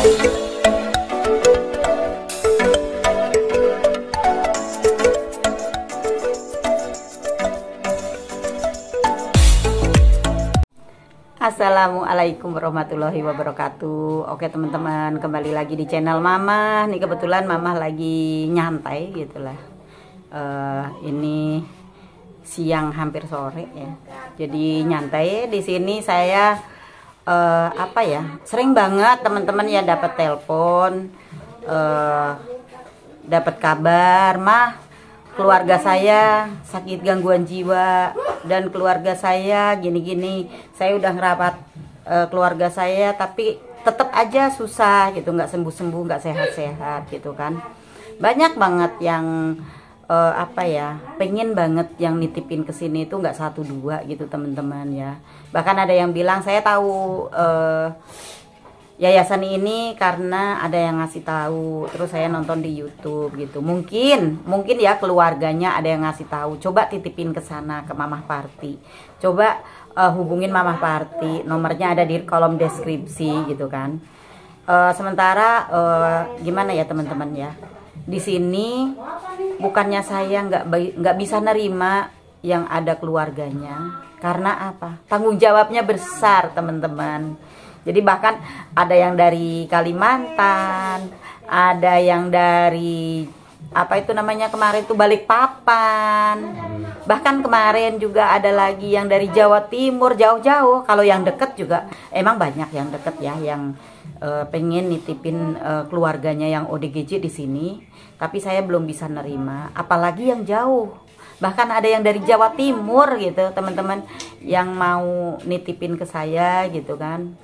Assalamualaikum warahmatullahi wabarakatuh. Oke teman-teman, kembali lagi di channel Mama. Nih kebetulan Mama lagi nyantai gitulah. Ini siang hampir sore ya. Jadi nyantai di sini saya sering banget teman-teman ya dapat telepon, dapat kabar, mah keluarga saya sakit gangguan jiwa dan keluarga saya gini-gini. Saya udah ngerawat keluarga saya tapi tetap aja susah gitu, nggak sembuh-sembuh, nggak sehat-sehat gitu kan. Banyak banget yang pengen banget yang nitipin ke sini itu nggak 1-2 gitu teman-teman ya. Bahkan ada yang bilang saya tahu yayasan ini karena ada yang ngasih tahu, terus saya nonton di YouTube gitu. Mungkin ya keluarganya ada yang ngasih tahu. Coba titipin ke sana ke Mamah Parti. Coba hubungin Mamah Parti. Nomornya ada di kolom deskripsi gitu kan. Sementara gimana ya teman-teman ya? Di sini bukannya saya nggak bisa nerima yang ada keluarganya. Karena apa? Tanggung jawabnya besar teman-teman. Jadi bahkan ada yang dari Kalimantan, ada yang dari kemarin itu Balikpapan. Bahkan kemarin juga ada lagi yang dari Jawa Timur, jauh-jauh. Kalau yang deket juga emang banyak yang deket ya, yang pengen nitipin keluarganya yang ODGJ di sini. Tapi saya belum bisa nerima, apalagi yang jauh. Bahkan ada yang dari Jawa Timur gitu, teman-teman, yang mau nitipin ke saya gitu kan.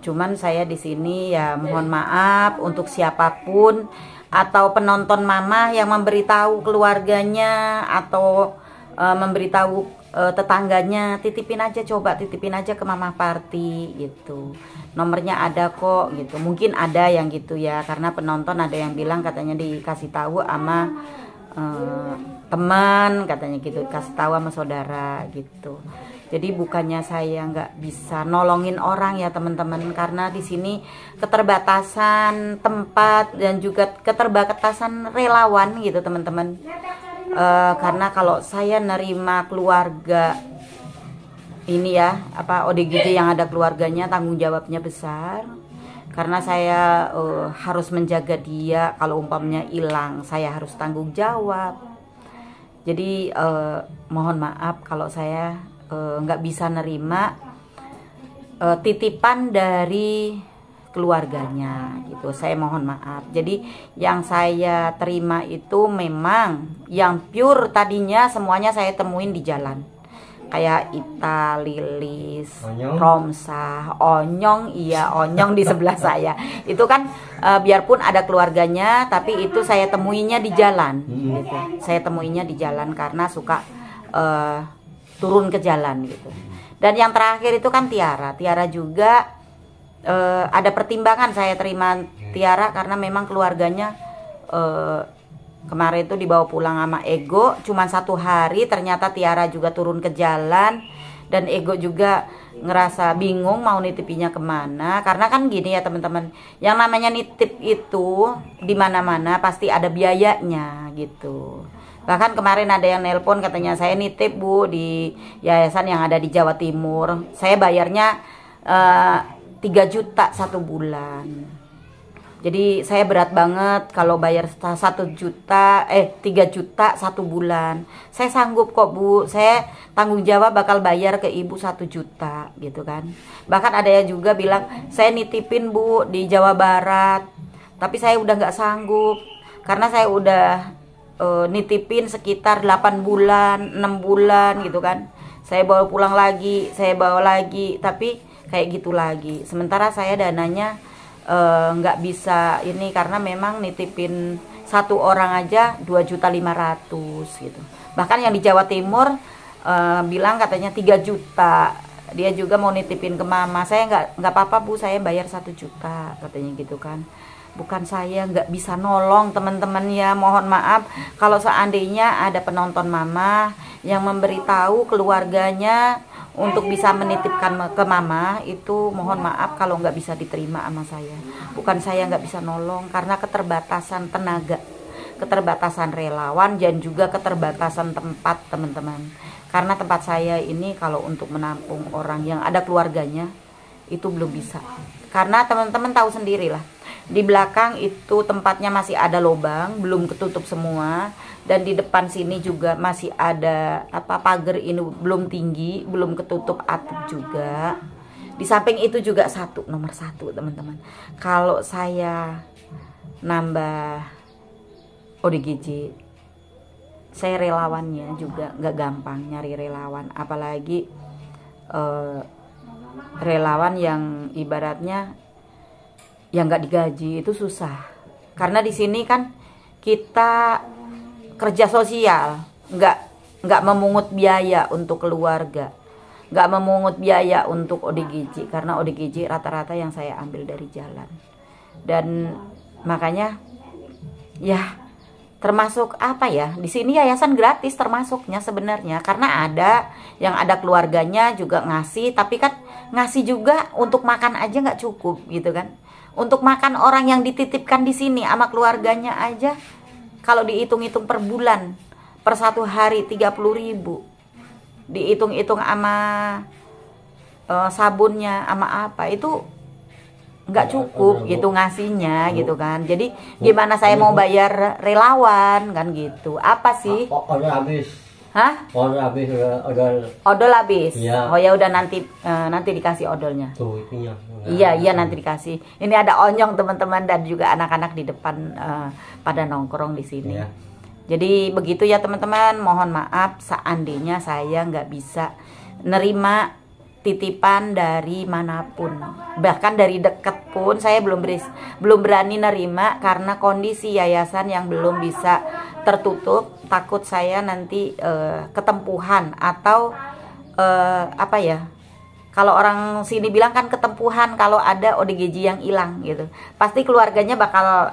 Cuman saya di sini ya mohon maaf untuk siapapun atau penonton Mama yang memberitahu keluarganya atau memberitahu tetangganya, titipin aja, coba titipin aja ke Mamah Parti gitu. Nomornya ada kok gitu. Mungkin ada yang gitu ya, karena penonton ada yang bilang katanya dikasih tahu sama teman katanya gitu, kasih tahu sama saudara gitu. Jadi bukannya saya nggak bisa nolongin orang ya teman-teman, karena di sini keterbatasan tempat dan juga keterbatasan relawan gitu teman-teman. Karena kalau saya nerima keluarga ini ya ODGJ yang ada keluarganya, tanggung jawabnya besar. Karena saya harus menjaga dia, kalau umpamanya hilang saya harus tanggung jawab. Jadi mohon maaf kalau saya nggak bisa nerima titipan dari keluarganya gitu. Saya mohon maaf. Jadi yang saya terima itu memang yang pure, tadinya semuanya saya temuin di jalan. Kayak Ita, Lilis, Romsah, Onyong, iya Onyong di sebelah saya. Itu kan biarpun ada keluarganya, tapi itu saya temuinya di jalan. Gitu. Saya temuinya di jalan karena suka turun ke jalan gitu. Dan yang terakhir itu kan Tiara. Tiara juga ada pertimbangan saya terima Tiara karena memang keluarganya kemarin itu dibawa pulang sama Ego cuman 1 hari, ternyata Tiara juga turun ke jalan dan Ego juga ngerasa bingung mau nitipinya kemana. Karena kan gini ya teman-teman, yang namanya nitip itu di mana-mana pasti ada biayanya gitu. Bahkan kemarin ada yang nelpon katanya saya nitip Bu di yayasan yang ada di Jawa Timur, saya bayarnya 3 juta 1 bulan. Jadi saya berat banget kalau bayar 3 juta 1 bulan. Saya sanggup kok Bu, saya tanggung jawab bakal bayar ke Ibu 1 juta gitu kan. Bahkan ada yang juga bilang saya nitipin Bu di Jawa Barat, tapi saya udah nggak sanggup karena saya udah nitipin sekitar 8 bulan 6 bulan gitu kan. Saya bawa pulang lagi, saya bawa lagi, tapi kayak gitu lagi. Sementara saya dananya nggak bisa ini, karena memang nitipin 1 orang aja 2.500.000 gitu. Bahkan yang di Jawa Timur bilang katanya 3 juta. Dia juga mau nitipin ke Mama. Saya nggak apa-apa Bu, saya bayar 1 juta katanya gitu kan. Bukan saya nggak bisa nolong teman-teman ya, mohon maaf kalau seandainya ada penonton Mama yang memberitahu keluarganya untuk bisa menitipkan ke mama itu mohon maaf kalau nggak bisa diterima sama saya. Bukan saya nggak bisa nolong, karena keterbatasan tenaga, keterbatasan relawan, dan juga keterbatasan tempat teman-teman. Karena tempat saya ini kalau untuk menampung orang yang ada keluarganya itu belum bisa. Karena teman-teman tahu sendirilah, di belakang itu tempatnya masih ada lubang, belum ketutup semua, dan di depan sini juga masih ada pagar ini belum tinggi, belum ketutup atap juga. Di samping itu juga nomor satu teman-teman, kalau saya nambah ODGJ, saya relawannya juga nggak gampang nyari relawan, apalagi relawan yang ibaratnya yang nggak digaji itu susah. Karena di sini kan kita kerja sosial, nggak memungut biaya untuk keluarga, nggak memungut biaya untuk ODGJ, karena ODGJ rata-rata yang saya ambil dari jalan. Dan makanya ya termasuk di sini yayasan gratis termasuknya sebenarnya, karena ada yang ada keluarganya juga ngasih, tapi kan ngasih juga untuk makan aja nggak cukup gitu kan. Untuk makan orang yang dititipkan di sini sama keluarganya aja, kalau dihitung-hitung per bulan, per 1 hari 30.000, dihitung-hitung sama sabunnya sama apa, itu nggak cukup gitu ngasihnya gitu kan. Jadi gimana saya mau bayar relawan kan gitu. Apa sih? Odol habis. Hah? Odol habis. Ya. Oh ya udah, nanti dikasih odolnya. Tuh itunya. Iya nanti dikasih. Ini ada onyong teman-teman, dan juga anak-anak di depan pada nongkrong di sini. Ya. Jadi begitu ya teman-teman. Mohon maaf seandainya saya nggak bisa nerima titipan dari manapun, bahkan dari dekat pun saya belum berani nerima, karena kondisi yayasan yang belum bisa tertutup. Takut saya nanti ketempuhan atau kalau orang sini bilang kan ketempuhan kalau ada ODGJ yang hilang gitu, pasti keluarganya bakal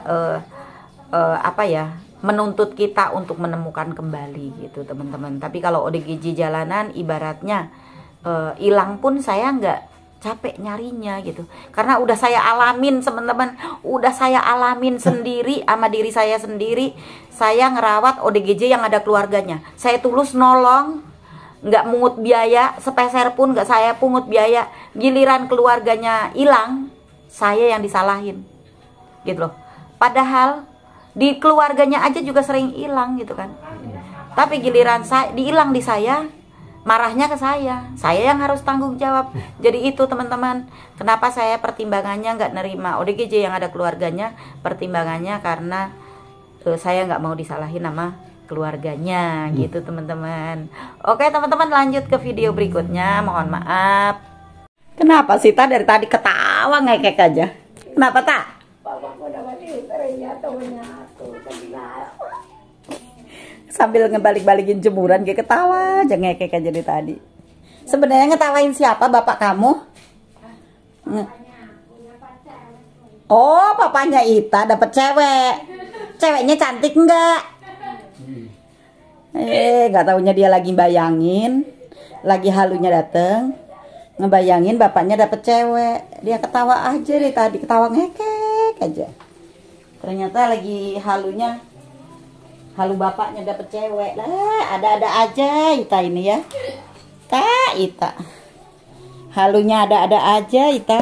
menuntut kita untuk menemukan kembali gitu teman-teman. Tapi kalau ODGJ jalanan ibaratnya hilang pun saya nggak capek nyarinya gitu, karena udah saya alamin teman-teman, udah saya alamin sendiri sama diri saya sendiri. Saya ngerawat ODGJ yang ada keluarganya, saya tulus nolong, nggak mungut biaya sepeser pun, nggak saya pungut biaya. Giliran keluarganya hilang, saya yang disalahin gitu loh, padahal di keluarganya aja juga sering hilang gitu kan. Tapi giliran saya dihilang di saya, marahnya ke saya yang harus tanggung jawab. Jadi itu teman-teman, kenapa saya pertimbangannya nggak nerima ODGJ yang ada keluarganya. Pertimbangannya karena saya nggak mau disalahin sama keluarganya gitu teman-teman. Oke teman-teman, lanjut ke video berikutnya. Mohon maaf. Kenapa sih Ta dari tadi ketawa ngekek aja? Kenapa Ta? Sambil ngebalik-balikin jemuran kayak ketawa aja ngekek aja dari tadi. Sebenarnya ngetawain siapa, bapak kamu? Oh, papanya Ita dapat cewek. Ceweknya cantik enggak? Nggak taunya dia lagi bayangin, lagi halunya dateng, ngebayangin bapaknya dapat cewek. Dia ketawa aja dari tadi, ketawa ngekek aja. Ternyata lagi halu bapaknya dapet cewek lah. Ada-ada aja Ita ini ya. Ita halunya ada-ada aja Ita.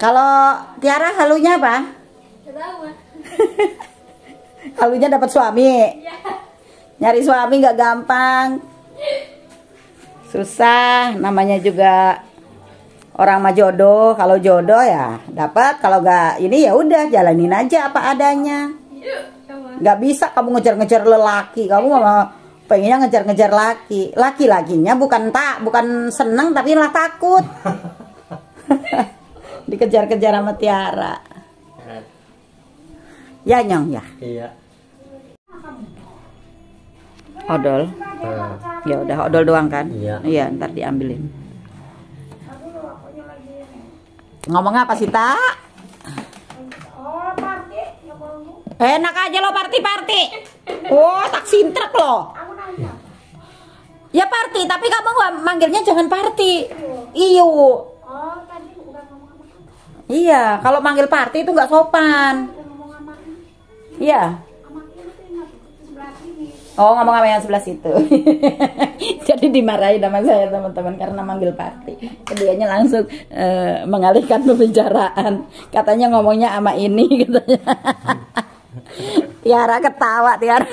Kalau Tiara halunya apa? Halunya dapat suami. Nyari suami nggak gampang, susah. Namanya juga orang mah jodoh. Kalau jodoh ya dapat, kalau nggak ini ya udah jalanin aja apa adanya. Nggak bisa kamu ngejar-ngejar lelaki. Kamu mah pengennya ngejar-ngejar laki-lakinya bukan seneng tapi lah takut. Dikejar-kejar sama Tiara. Ya Nyong ya. Iya. Odol. Ya udah odol doang kan? Iya. Iya, ntar diambilin. Ngomong apa sih Tak? Enak aja lo party. Oh, tak sintrek lo. Ya Parti, tapi kamu manggilnya jangan Parti. Iyo. Oh, tadi udah ngomong sama kamu. Iya, kalau manggil Parti itu nggak sopan. Udah ngomong sama Iya. ini sebelah sini. Oh, ngomong sama yang sebelah situ. Jadi dimarahin sama saya teman-teman karena manggil Parti. Keduanya langsung mengalihkan pembicaraan. Katanya ngomongnya sama ini katanya. Tiara ketawa, Tiara.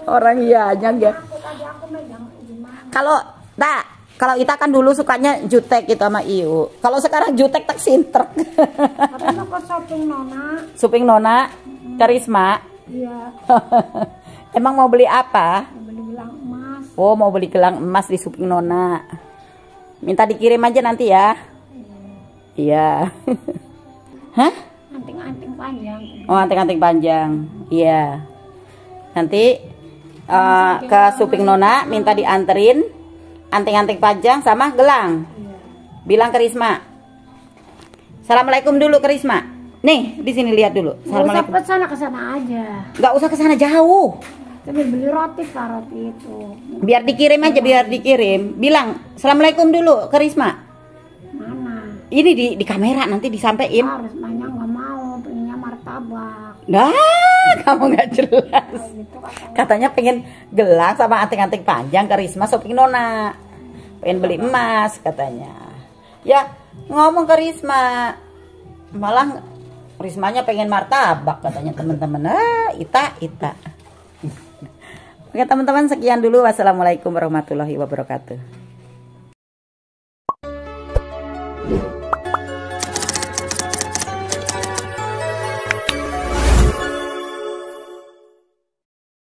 Orang iya aja ya. Kalau Ita kan dulu sukanya jutek gitu sama Iu. Kalau sekarang jutek tak sinter. Tapi mau ke shopping Nona. Suping Nona, Karisma. Iya. Emang mau beli apa? Mau beli gelang emas. Oh, mau beli gelang emas di Suping Nona. Minta dikirim aja nanti ya. Iya. Hah? Anting-anting panjang. Oh, anting-anting panjang. Iya. Nanti ke Suping Nona minta dianterin anting-anting panjang sama gelang. Iya. Bilang ke Risma. Assalamualaikum dulu ke Risma. Nih, di sini lihat dulu. Nggak usah Assalamualaikum. ke sana aja. Nggak usah ke sana jauh. Tapi beli roti Pak, roti itu. Biar dikirim aja, biar dikirim. Bilang Assalamualaikum dulu ke Risma. Mana? Ini di kamera nanti disampaikan. Harus banyak nggak mau, pengennya martabak. Nah, kamu nggak jelas. Gitu katanya. Katanya pengen gelang sama anting-anting panjang ke Risma Suping Nona. Pengen beli emas katanya. Ya, ngomong ke Risma. Malah Rismanya pengen martabak katanya teman-teman. Ita. Oke teman-teman, sekian dulu. Wassalamualaikum warahmatullahi wabarakatuh.